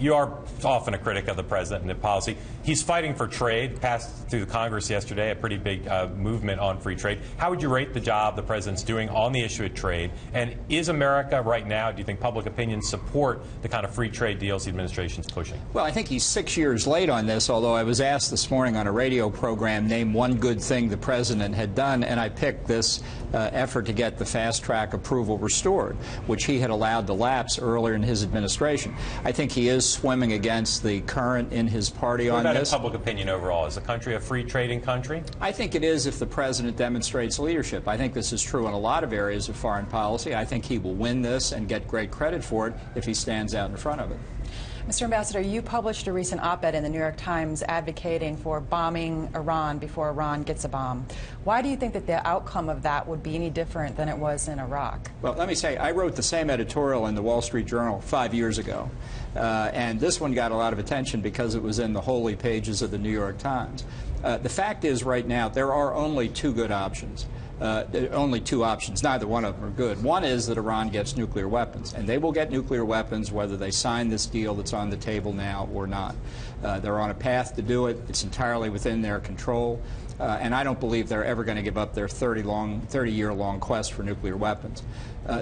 you are often a critic of the president and policy. He's fighting for trade, passed through the Congress yesterday, a pretty big movement on free trade. How would you rate the job the president's doing on the issue of trade? And is America right now, do you think public opinion support the kind of free trade deals the administration's pushing? Well, I think he's 6 years late on this, although I was asked this morning on a radio program, name one good thing the president had done, and I picked this effort to get the fast-track approval restored, which he had allowed to lapse earlier in his administration. I think he is swimming against the current in his party on this. What about in public opinion overall? Is the country a free trading country? I think it is if the president demonstrates leadership. I think this is true in a lot of areas of foreign policy. I think he will win this and get great credit for it if he stands out in front of it. Mr. Ambassador, you published a recent op-ed in the New York Times advocating for bombing Iran before Iran gets a bomb. Why do you think that the outcome of that would be any different than it was in Iraq? Well, let me say, I wrote the same editorial in the Wall Street Journal 5 years ago. And this one got a lot of attention because it was in the holy pages of the New York Times. The fact is, right now, there are only two good options. Only two options. Neither one of them are good. One is that Iran gets nuclear weapons, and they will get nuclear weapons whether they sign this deal that's on the table now or not. They're on a path to do it. It's entirely within their control, and I don't believe they're ever going to give up their 30-year-long quest for nuclear weapons.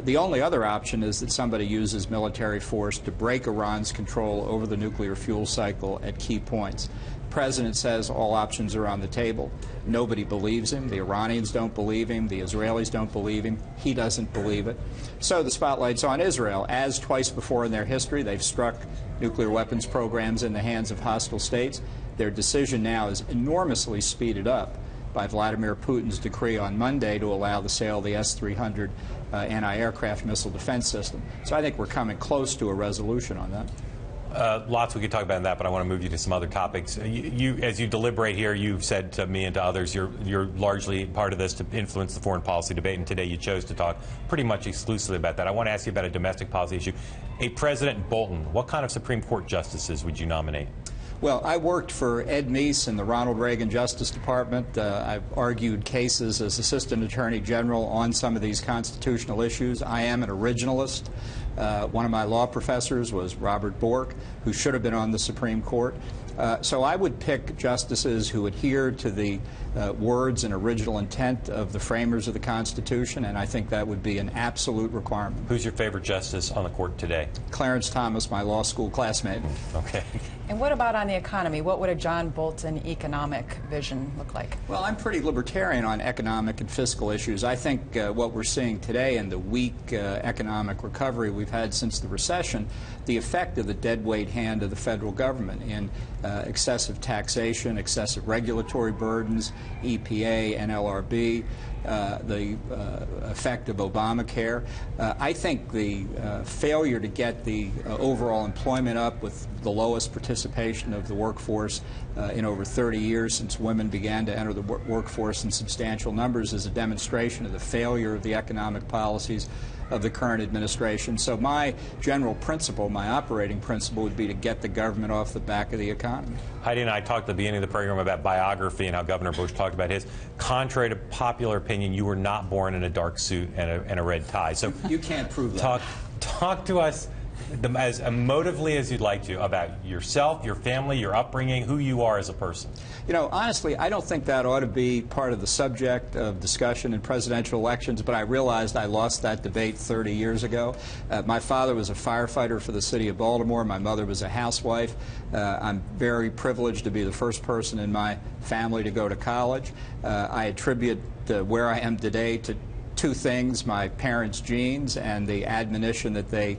The only other option is that somebody uses military force to break Iran's control over the nuclear fuel cycle at key points. The president says all options are on the table. Nobody believes him. The Iranians don't believe him. The Israelis don't believe him. He doesn't believe it. So the spotlight's on Israel. As twice before in their history, they've struck nuclear weapons programs in the hands of hostile states. Their decision now is enormously speeded up by Vladimir Putin's decree on Monday to allow the sale of the S-300 anti-aircraft missile defense system. So I think we're coming close to a resolution on that. Lots we could talk about in that, but I want to move you to some other topics. As you deliberate here, you've said to me and to others you're largely part of this to influence the foreign policy debate, and today you chose to talk pretty much exclusively about that. I want to ask you about a domestic policy issue. A President Bolton, what kind of Supreme Court justices would you nominate? Well, I worked for Ed Meese in the Ronald Reagan Justice Department. I've argued cases as Assistant Attorney General on some of these constitutional issues. I am an originalist. One of my law professors was Robert Bork, who should have been on the Supreme Court. So I would pick justices who adhere to the words and original intent of the framers of the Constitution, and I think that would be an absolute requirement. Who's your favorite justice on the court today? Clarence Thomas, my law school classmate. Okay. And what about on the economy? What would a John Bolton economic vision look like? Well, I'm pretty libertarian on economic and fiscal issues. I think what we're seeing today in the weak economic recovery we've had since the recession, the effect of the deadweight hand of the federal government in excessive taxation, excessive regulatory burdens, EPA, NLRB, the effect of Obamacare. I think the failure to get the overall employment up with the lowest participation of the workforce in over 30 years since women began to enter the workforce in substantial numbers is a demonstration of the failure of the economic policies of the current administration. So my general principle, my operating principle, would be to get the government off the back of the economy. Heidi and I talked at the beginning of the program about biography and how Governor Bush talked about his. Contrary to popular opinion, you were not born in a dark suit and a red tie. So you can't prove that. Talk to us as emotively as you'd like to about yourself, your family, your upbringing, who you are as a person. You know, honestly, I don't think that ought to be part of the subject of discussion in presidential elections, but I realized I lost that debate 30 years ago. My father was a firefighter for the city of Baltimore. My mother was a housewife. I'm very privileged to be the first person in my family to go to college. I attribute where I am today to two things: my parents' genes and the admonition that they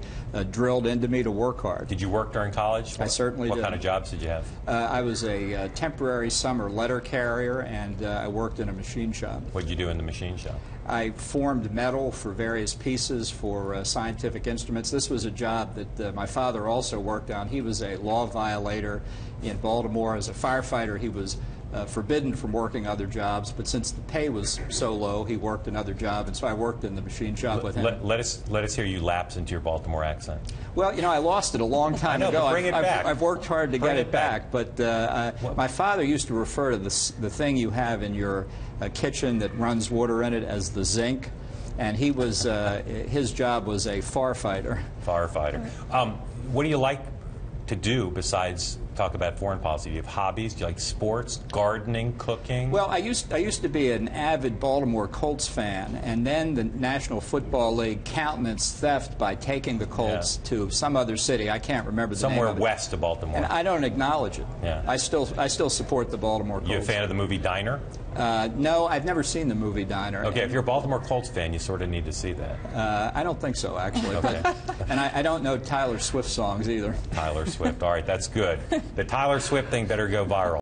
drilled into me to work hard. Did you work during college? I certainly did. What kind of jobs did you have? I was a temporary summer letter carrier, and I worked in a machine shop. What did you do in the machine shop? I formed metal for various pieces for scientific instruments. This was a job that my father also worked on. He was a law violator in Baltimore. As a firefighter, he was forbidden from working other jobs, but since the pay was so low, he worked another job, and so I worked in the machine shop with him. Let us hear you lapse into your Baltimore accent. Well, you know, I lost it a long time ago. Bring it back. I've worked hard to get it back, but my father used to refer to the thing you have in your kitchen that runs water in it as the zinc, and he was his job was a firefighter. Firefighter. What do you like to do besides talk about foreign policy? Do you have hobbies? Do you like sports, gardening, cooking? Well, I used to be an avid Baltimore Colts fan, and then the National Football League countenanced theft by taking the Colts to some other city. I can't remember the name somewhere of it. west of Baltimore. And I don't acknowledge it. Yeah. I still support the Baltimore Colts. You a fan of the movie Diner? No, I've never seen the movie Diner. Okay, if you're a Baltimore Colts fan, you sort of need to see that. I don't think so, actually. Okay. And I don't know Taylor Swift songs either. Taylor Swift. All right, that's good. The Taylor Swift thing better go viral.